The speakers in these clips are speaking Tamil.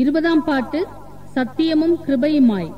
20ஆம் பாட்டு சத்தியமும் கிருபையுமாய்.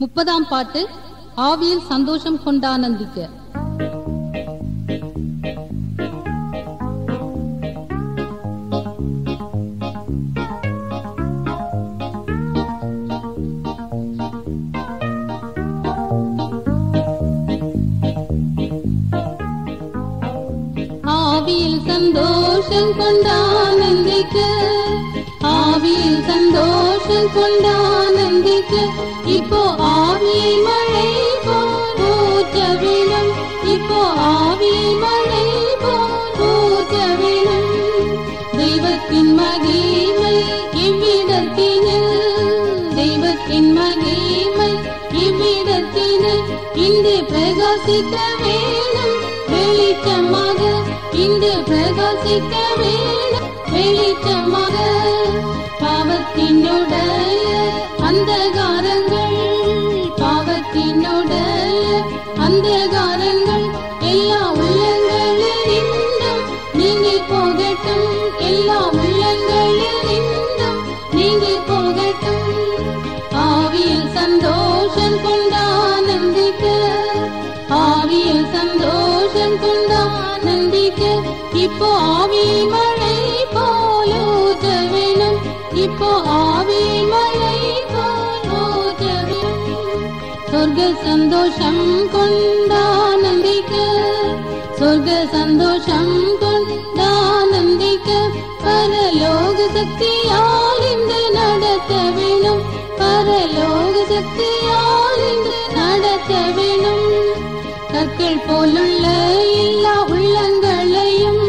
முப்பதாம் பாட்டு ஆவியில் சந்தோஷம் கொண்டானந்திக்க. ஆவியில் சந்தோஷம் கொண்டானந்திக்க, ஆவியில் சந்தோஷம் கொண்டானந்திக்க, இப்போ ஆவியை மழை போல் ஊற்றவிடும், இப்போ ஆவியை மழை போல் ஊற்றவிடும். தெய்வத்தின் மகிமை இவ்விடத்தினில், தெய்வத்தின் மகிமை இவ்விடத்தினில் இன்று பிரகாசிக்க வேணும் வெளிச்சமாக, இன்று பிரகாசிக்க வேணும் வெளிச்சமாக. பாவத்தினுடைய அந்தகாரங்கள், பாவத்தினுடைய அந்தகாரங்கள் எல்லா உள்ளங்களில் நின்றும் நீங்கி போகட்டும், எல்லா உள்ளங்களில் நின்றும் நீங்கி போகட்டும். ஆவியில் சந்தோஷம் கொண்டானந்திக்க, ஆவியில் சந்தோஷம் கொண்டானந்திக்க, இப்போ ஆவி மழை போல ஊற்ற வேணும், இப்போ ஆவி மழை போல் ஊற்ற வேணும். சொர்க்க சந்தோஷம் கொண்டானந்திக்க, சொர்க்க சந்தோஷம் கொண்டானந்திக்க, பரலோக சக்தியால் இன்று நடத்த வேணும், பரலோக சக்தியால் இன்று நடத்த வேணும். கற்கள் போலுள்ள எல்லா உள்ளங்களையும்,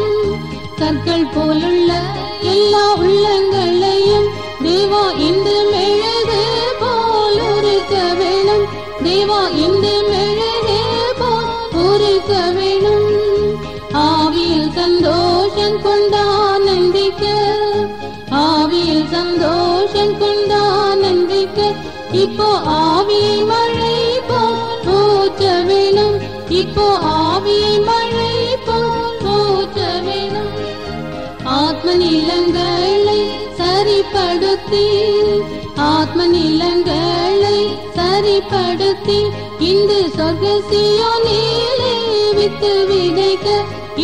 இப்போ ஆவியை மழை போல் ஊற்ற வேணும். இப்போ ஆவியை மழை போல் ஊற்ற வேணும். ஆத்ம நிலங்களை சரிப்படுத்தி, ஆத்ம நிலங்களை சரிப்படுத்தி, இந்த சொர்க்க சீயோனிலே வித்து விதைக்க,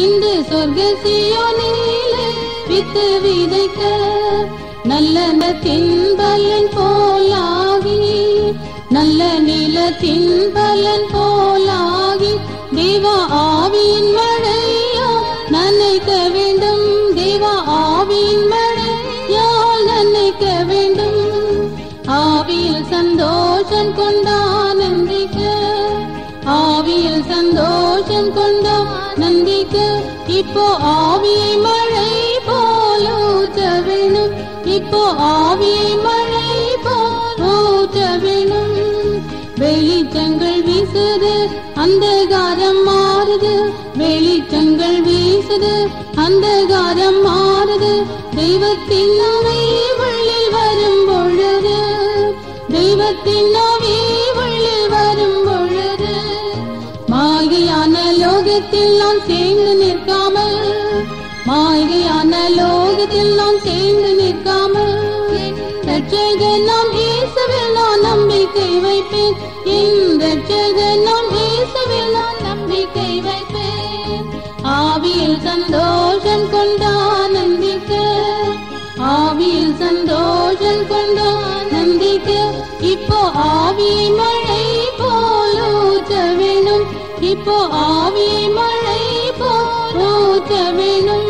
இந்த சொர்க்க சீயோனிலே வித்து விதைக்க, நல்ல நிலத்தின் பலன் போலாகி, நல்ல நிலத்தின் பலன் போலாகி, தேவ ஆவியின் மழையா நனைக்க வேண்டும். தேவ ஆவியின் மழையால் நனைக்க வேண்டும். ஆவியில் சந்தோஷம் கொண்டானந்திக்க, ஆவியில் சந்தோஷம் கொண்டானந்திக்க, இப்போ ஆவியை மழை போல் ஊற்ற வேணும். இப்போ ஆவியை மழை போல் ஊற்ற வேணும். வெளிச்சங்கள் வீசுது, அந்தகாரம் மாறுது. வெளிச்சங்கள் வீசுது, அந்தகாரம் மாறுது. தெய்வத்தின் ஆவி உள்ளில் வரும் பொழுது, தெய்வத்தின் ஆவி உள்ளில் வரும் பொழுது, மாயையான லோகத்தில் நான் சேர்ந்து நிற்காமல், மாயையான லோகத்தில் நான் சேர்ந்து நிற்காமல், ரட்சகர் நாம் இயேசுவில் நான் நம்பிக்கை வைப்பேன். என் ரட்சகர் நாம் இயேசுவில் நான் நம்பிக்கை வைப்பேன். ஆவியில் சந்தோஷம் கொண்டானந்திக்க, ஆவியில் சந்தோஷம் கொண்டானந்திக்க, இப்போ ஆவியை மழை போல் ஊற்ற வேணும். இப்போ ஆவியை மழை போல் ஊற்ற வேணும்.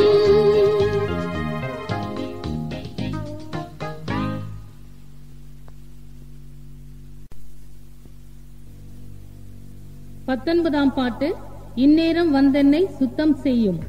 பத்தொன்பதாம் பாட்டு. இந்நேரம் வந்தென்னை சுத்தம் செய்யும்.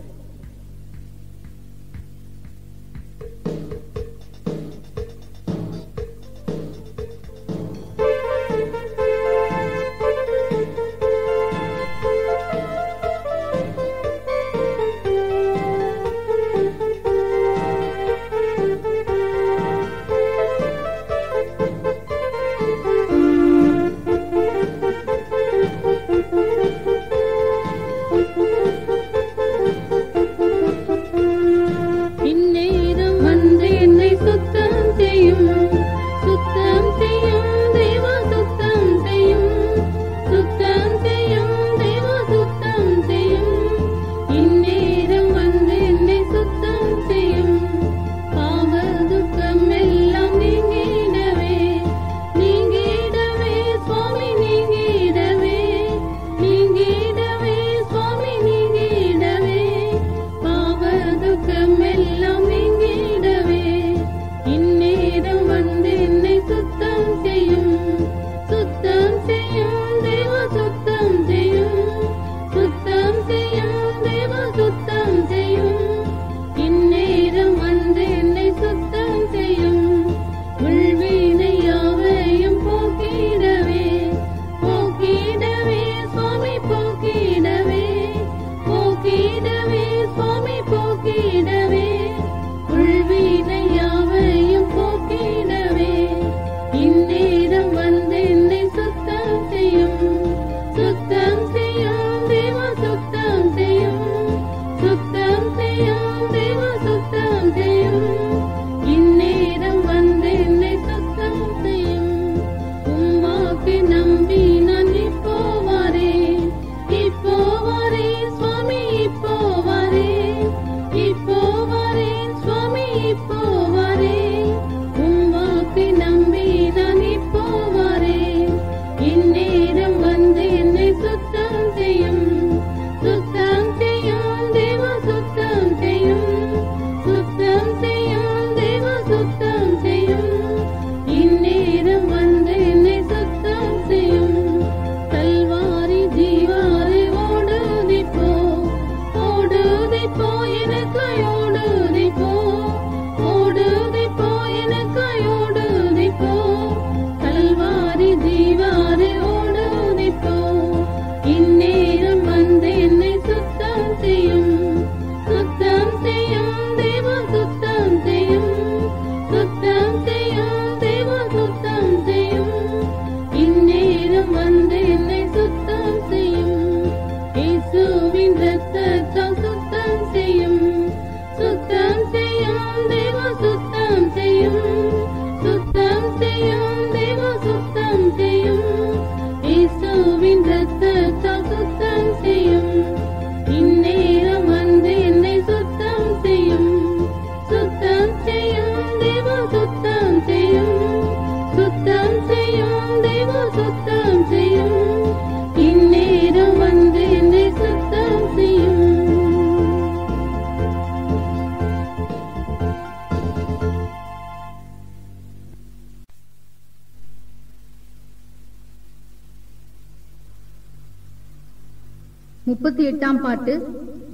38ஆம் பாட்டு.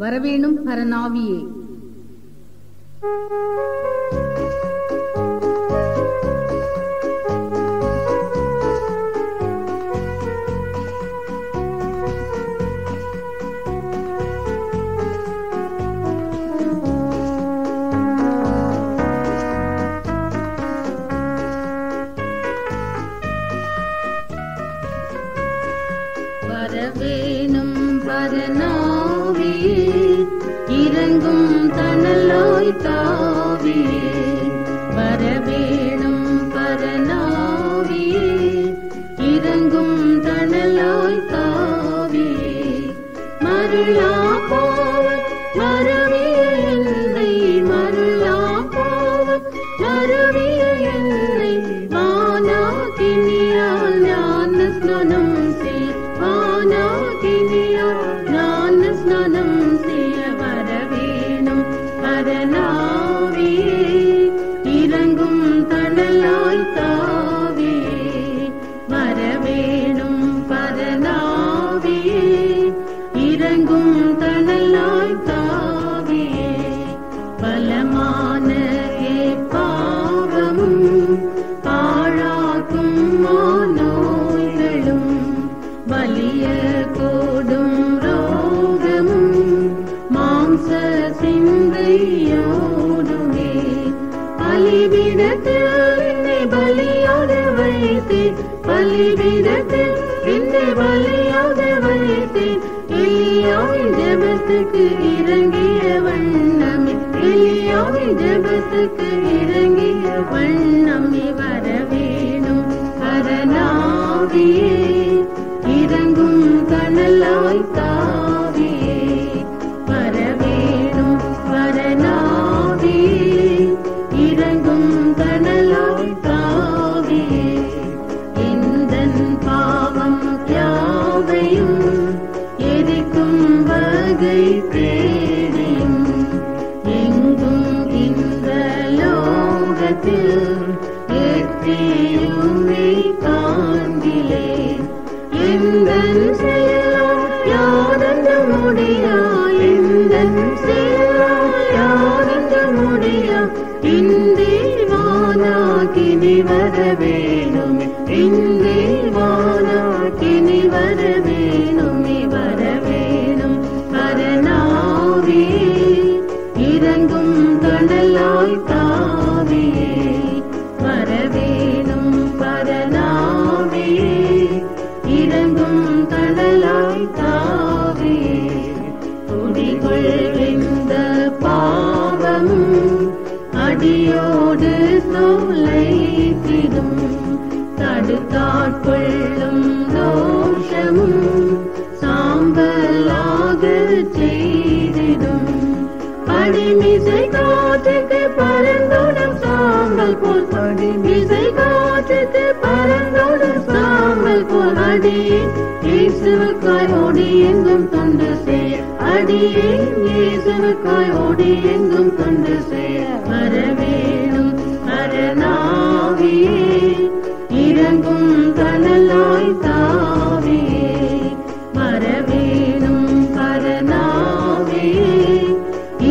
வரவேணும் பரநாவியே. வரவேணும் பரநாவியே, இறங்கும் தணலாய் தாவியே. வரவேணும் பரநாவியே, இறங்கும் தணலாய் தாவியே. மருளா போவன் மறவிய என்னை, மருளா போவன் மறவிய என்னை. வானாகினியால் ஞான ஸ்நானம் செய், வானாகினியால் ஞான ஸ்நானம் செய்ய. வரவேணும் பரநாவியே, இறங்கும் தணலாய் தாவியே. வரவேணும் பரநாவியே, இறங்கும் தணலாய் தாவியே. பலமான பாவமும் பாழாக்கும் நோய்களும், வலிய கோடும் ரோகமும் மாம்ச சிந்தையோடுமே. பலிபீடத்தில் என்னை பலியாக வைத்தேன், பலிபீடத்தில் என்னை பலியாக வைத்தேன். எலியாவின் ஜெபத்துக்கு இறங்கிய வண்ணமே, எலியாவின் ஜெபத்துக்கு இறங்கிய வண்ணமே. வரவேணும் பரநாவியே, இறங்கும் தணலாய் தாவியே. வரவேணும் பரநாவியே, இறங்கும் தணலாய் தாவியே. எந்தன் பாவம் யாவையும் எரிக்கும் வகை தேடியும், எங்கும் இந்த லோகத்தில் எத்தியுமே காண்கிலேன். எந்தன் செயலால் யாதென்ற முடியா, எந்தன் செயலால் யாதென்ற முடியா. இந்தே வானாகினி வரவேணுமே, இந்தே வானாகினி வரவேணுமே. வரவேணும் பரநாவியே, இறங்கும் தணலாய் தாவியே. வரவேணும் பரநாவியே, இறங்கும் தணலாய் தாவியே. குடிகொள்கின்ற பாவமும் அடியோடு தொலைத்திடும், தடுத்தாட்கொள்ளும் தோஷமும் சாம்பலாக செய்திடும். படிமிசை காற்றுக்கு பறந்தோடும் சாம்பல் போல், படிமிசை காற்றுக்கு பறந்தோடும் சாம்பல் போல். அடியேன் இயேசுவுக்காய் ஓடி எங்கும் தொண்டு செய்ய, அடியேன் இயேசுவுக்காய் ஓடி எங்கும் தொண்டு செய்ய. வரவேணும் பரநாவியே, இறங்கும் தணலாய் தாவியே. வரவேணும் பரநாவியே,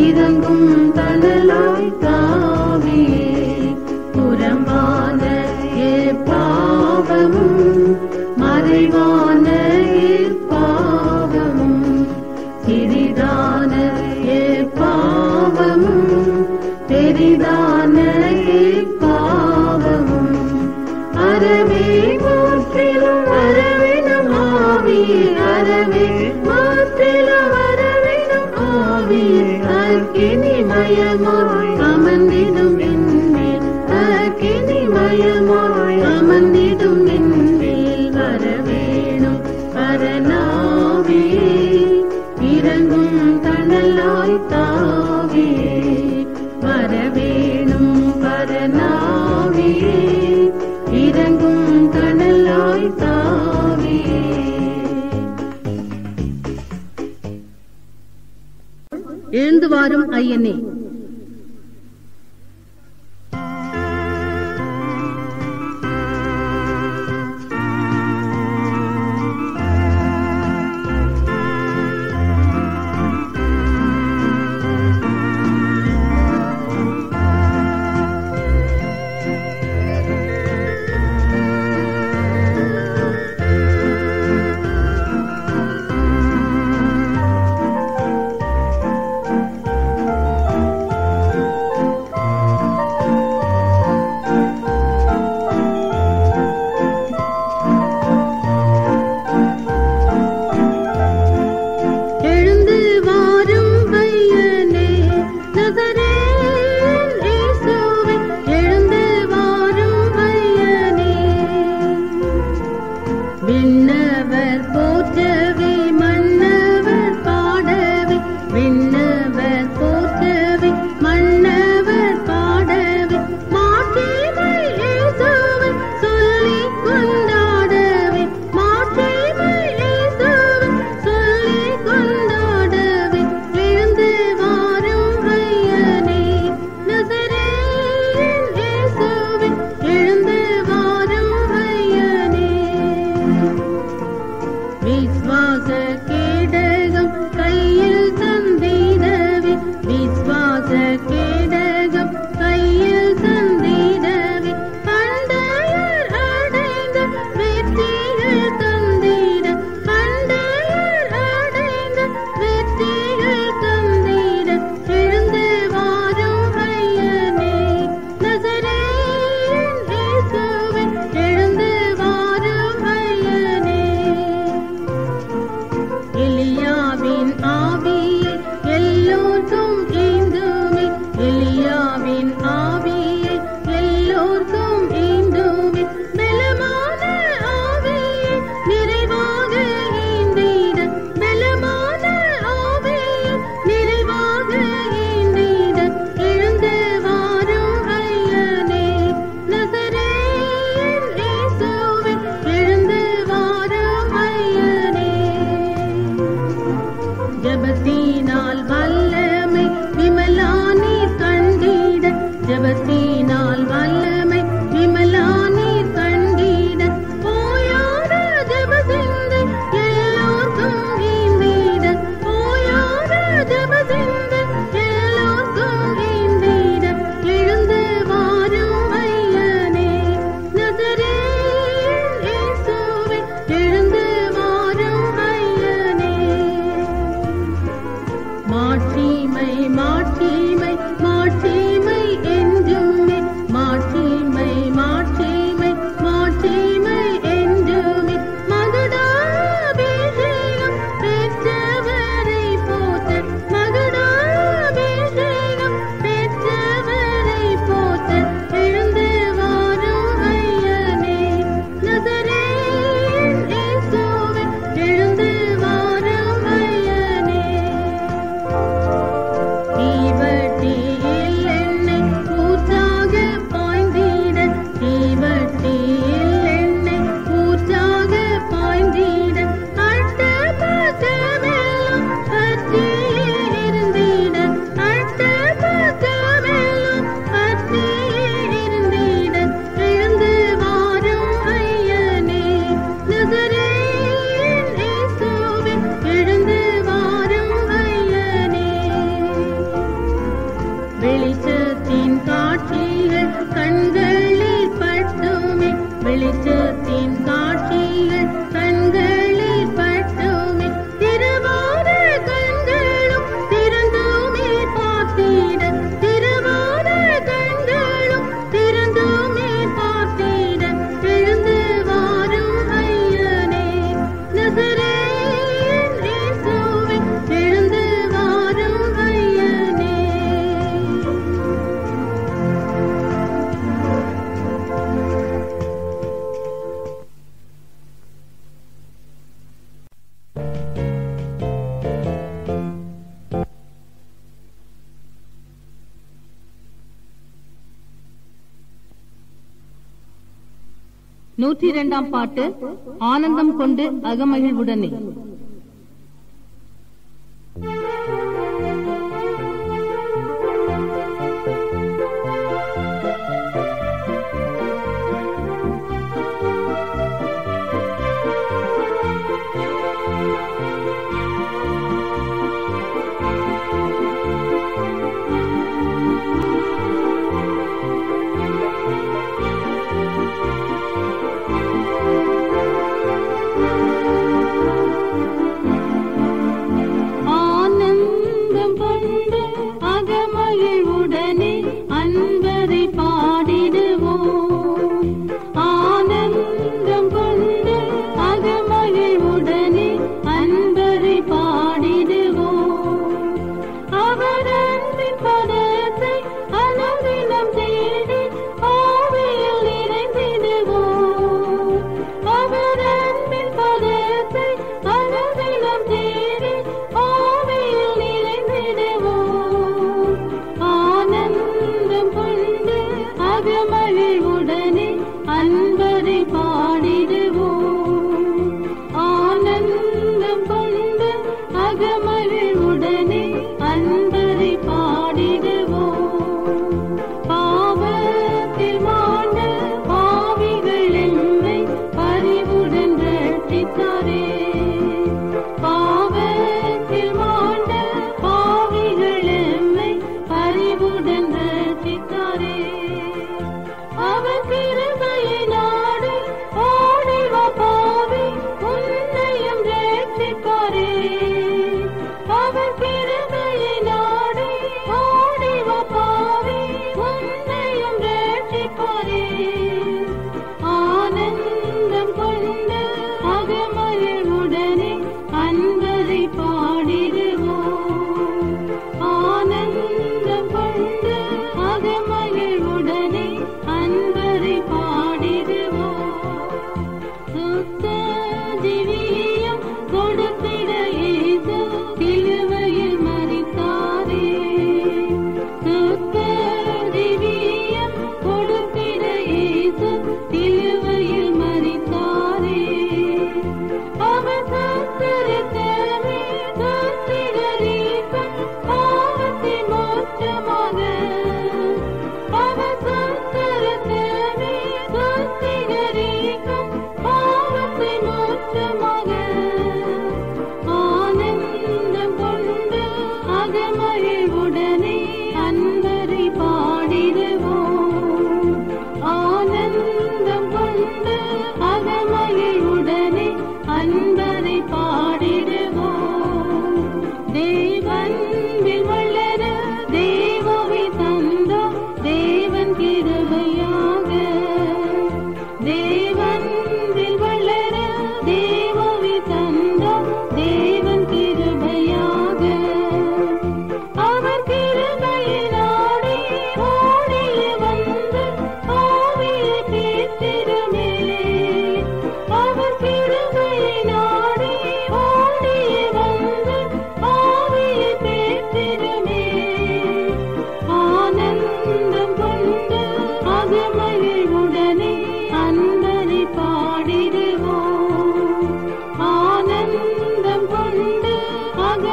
இறங்கும் தணலாய் தாவியே. புறம்பான பாவமும் மறைவான பாவமும், சிறிதான பாவமும் பெரிதான பாவமும். அறவே முற்றிலும் வரவேணும் ஆவியே, அறவே முற்றிலும் வரவேணும் ஆவியே. அக்கினிமயமாய் அமர்ந்திடும் என்மேல், அக்கினிமயமாய் அமர்ந்திடும் என்மேல். வரவேணும் பரநாவியே, இறங்கும் தணலாய் தாவியே. வரவேணும் பரநாவியே, இறங்கும் தணலாய் தாவியே. எழுந்து வாரும் ஐயனே. ஜபத்தினால் வல்லமை விமலா நீர் கண்டிட, ஜபத்தினால் வல்லமை விமலா நீர் கண்டிட, ஓயாத ஜப சிந்தை எல்லோர்க்கும் ஈந்திட, ஓயாத ஜப சிந்தை எல்லோர்க்கும் ஈந்திட, எழுந்து வாரும் ஐயனே நசரேயன் இயேசுவே, எழுந்து வாரும் ஐயனே. மாட்சிமை மாட்சிமை மாட்சிமை என்றுமே, மாட்சிமை மாட்சிமை மாட்சிமை என்றுமே, மகுடாபிஷேகம் பெற்றவரை போற்ற, மகுடாபிஷேகம் பெற்றவரை போற்ற, எழுந்து வாரும் ஐயனே நசரேயன் இயேசுவே, எழுந்து வாரும் ஐயனே. தீவட்டியில் எண்ணெய் ஊற்றாக பாய்ந்திட, தீவட்டியில் எண்ணெய் ஊற்றாக பாய்ந்திட, அட்ட பக்கமெல்லாம் பற்றியே இருந்திட, அட்ட பக்கமெல்லாம் பற்றியே இருந்திட, எழுந்து வாரும் ஐயனே நசரேயன் இயேசுவே, எழுந்து வாரும் ஐயனே. வெளிச்சத்தின் காட்சிகள் கண்களில் பட்டுமே, வெளிச்சத்தின் காட்சிகள் கண்களில் பட்டுமே, திறவாத கண்களும் திறந்துமே பார்த்திட, திறவாத கண்களும் திறந்துமே பார்த்திட, எழுந்து வாரும் ஐயனே நசரேயன் இயேசுவே, எழுந்து வாரும் ஐயனே. நூற்றி இரண்டாம் பாட்டு ஆனந்தம் கொண்டு அகமகிழ்வுடனே.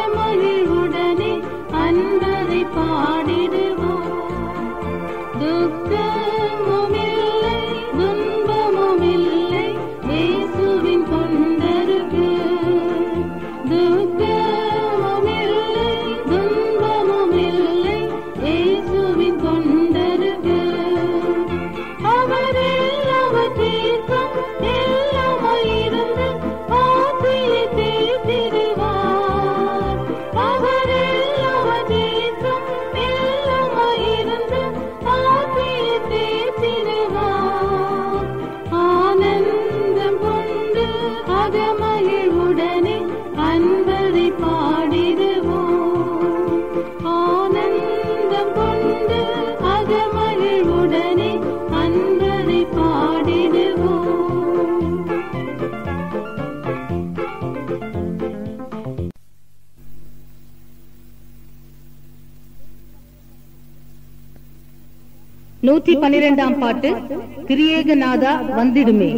அகமகிழ்வுடனே அன்பரை பாடிடுவோம். துக்கமுமில்லை துன்பமுமில்லை இயேசுவின் தொண்டருக்கு. துக்கமுமில்லை துன்பமுமில்லை இயேசுவின் தொண்டருக்கு. அவர் எல்லாவற்றிற்கும் எல்லாமாயிருந்து ஆசையை தீர்த்திடுவார். அவர் எல்லாவற்றிற்கும் எல்லாமாயிருந்து ஆசையை தீர்த்திடுவார். ஆனந்தம் கொண்டு அகமகிழ்வுடனே அன்பரை பாடிடுவோம். ஆனந்தம் கொண்டு அகமகிழ்வுடனே அன்பரை பாடிடுவோம். நூற்றி 12ஆம் பாட்டு. திரியேகநாதா வந்திடுமே.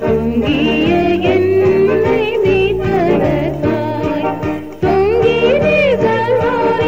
தொங்கிய என்னை மீட்பதற்காய் தொங்கினே கல்வாரி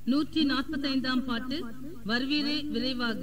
145 பாட்டு வருவீரே விரைவாக.